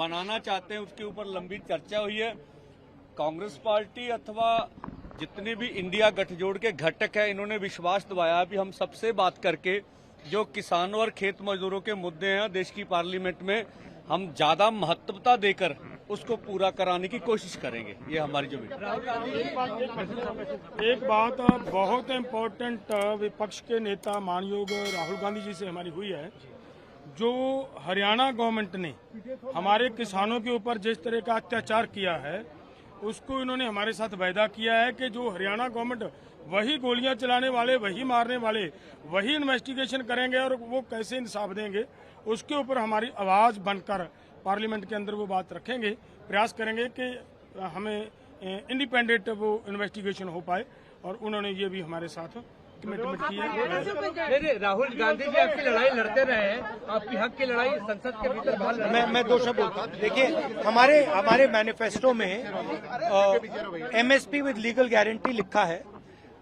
बनाना चाहते हैं उसके ऊपर लंबी चर्चा हुई है। कांग्रेस पार्टी अथवा जितने भी इंडिया गठजोड़ के घटक है, इन्होंने विश्वास दिलाया भी हम सबसे बात करके जो किसानों और खेत मजदूरों के मुद्दे हैं देश की पार्लियामेंट में हम ज्यादा महत्वता देकर उसको पूरा कराने की कोशिश करेंगे। ये हमारी जो एक बात बहुत इम्पोर्टेंट विपक्ष के नेता मानयोग राहुल गांधी जी से हमारी हुई है। जो हरियाणा गवर्नमेंट ने हमारे किसानों के ऊपर जिस तरह का अत्याचार किया है, उसको इन्होंने हमारे साथ वायदा किया है कि जो हरियाणा गवर्नमेंट वही गोलियां चलाने वाले, वही मारने वाले, वही इन्वेस्टिगेशन करेंगे और वो कैसे इंसाफ देंगे, उसके ऊपर हमारी आवाज़ बनकर पार्लियामेंट के अंदर वो बात रखेंगे। प्रयास करेंगे कि हमें इंडिपेंडेंट वो इन्वेस्टिगेशन हो पाए, और उन्होंने ये भी हमारे साथ कमिटमेंट की है। नहीं, राहुल गांधी जी आपकी लड़ाई लड़ते रहे हैं, आपकी हक की लड़ाई संसद के भीतर बाहर। मैं दो शब्द बोलता हूँ। देखिए, हमारे मैनिफेस्टो में एमएसपी विद लीगल गारंटी लिखा है।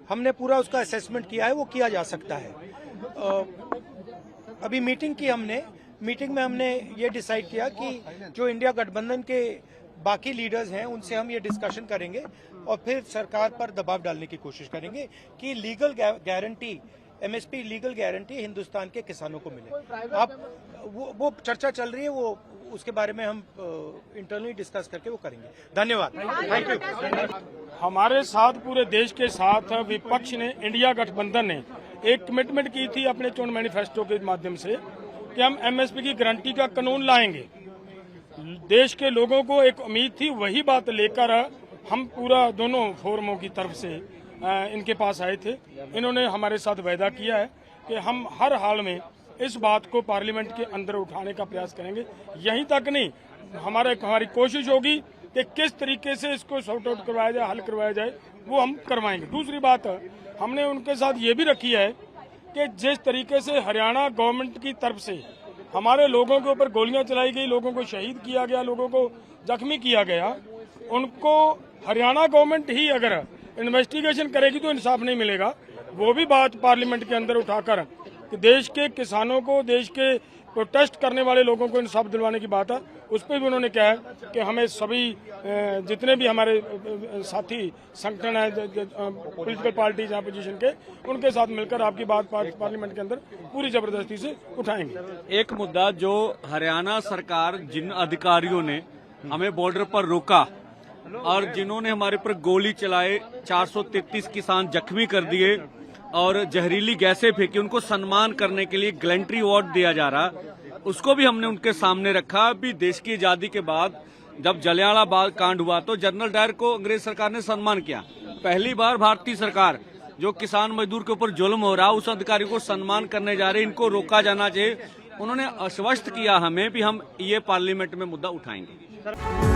हमने पूरा उसका असेसमेंट किया है, वो किया जा सकता है। अभी मीटिंग में हमने ये डिसाइड किया कि जो इंडिया गठबंधन के बाकी लीडर्स हैं उनसे हम ये डिस्कशन करेंगे और फिर सरकार पर दबाव डालने की कोशिश करेंगे कि legal guarantee, MSP legal guarantee Hindustan के किसानों को मिले। अब वो चर्चा चल रही है, वो उसके बारे में हम इंटरनली डिस्कस करके वो करेंगे। धन्यवाद, थैंक यू। हमारे साथ पूरे देश के साथ विपक्ष ने, इंडिया गठबंधन ने एक कमिटमेंट की थी अपने चुनाव मैनिफेस्टो के माध्यम से कि हम एमएसपी की गारंटी का कानून लाएंगे। देश के लोगों को एक उम्मीद थी, वही बात लेकर हम पूरा दोनों फोरमों की तरफ से इनके पास आए थे। इन्होंने हमारे साथ वायदा किया है कि हम हर हाल में इस बात को पार्लियामेंट के अंदर उठाने का प्रयास करेंगे। यहीं तक नहीं, हमारी कोशिश होगी कि किस तरीके से इसको सॉर्ट आउट करवाया जाए, हल करवाया जाए, वो हम करवाएंगे। दूसरी बात हमने उनके साथ ये भी रखी है कि जिस तरीके से हरियाणा गवर्नमेंट की तरफ से हमारे लोगों के ऊपर गोलियां चलाई गई, लोगों को शहीद किया गया, लोगों को जख्मी किया गया, उनको हरियाणा गवर्नमेंट ही अगर इन्वेस्टिगेशन करेगी तो इंसाफ नहीं मिलेगा। वो भी बात पार्लियामेंट के अंदर उठाकर कि देश के किसानों को, देश के प्रोटेस्ट करने वाले लोगों को इंसाफ दिलवाने की बात है। उस पर भी उन्होंने कहा है कि हमें सभी जितने भी हमारे साथी संगठन है, पॉलिटिकल पार्टीज अपोजिशन के, उनके साथ मिलकर आपकी बात पार्लियामेंट के अंदर पूरी जबरदस्ती से उठाएंगे। एक मुद्दा जो हरियाणा सरकार, जिन अधिकारियों ने हमें बॉर्डर पर रोका और जिन्होंने हमारे पर गोली चलाए, 433 किसान जख्मी कर दिए और जहरीली गैसें फेंकी, उनको सम्मान करने के लिए गैलेंट्री अवार्ड दिया जा रहा, उसको भी हमने उनके सामने रखा। अभी देश की आजादी के बाद जब जलियांवाला बाग कांड हुआ तो जनरल डायर को अंग्रेज सरकार ने सम्मान किया। पहली बार भारतीय सरकार जो किसान मजदूर के ऊपर जुल्म हो रहा, उस अधिकारी को सम्मान करने जा रहे, इनको रोका जाना चाहिए। उन्होंने आश्वस्त किया हमें भी हम ये पार्लियामेंट में मुद्दा उठाएंगे।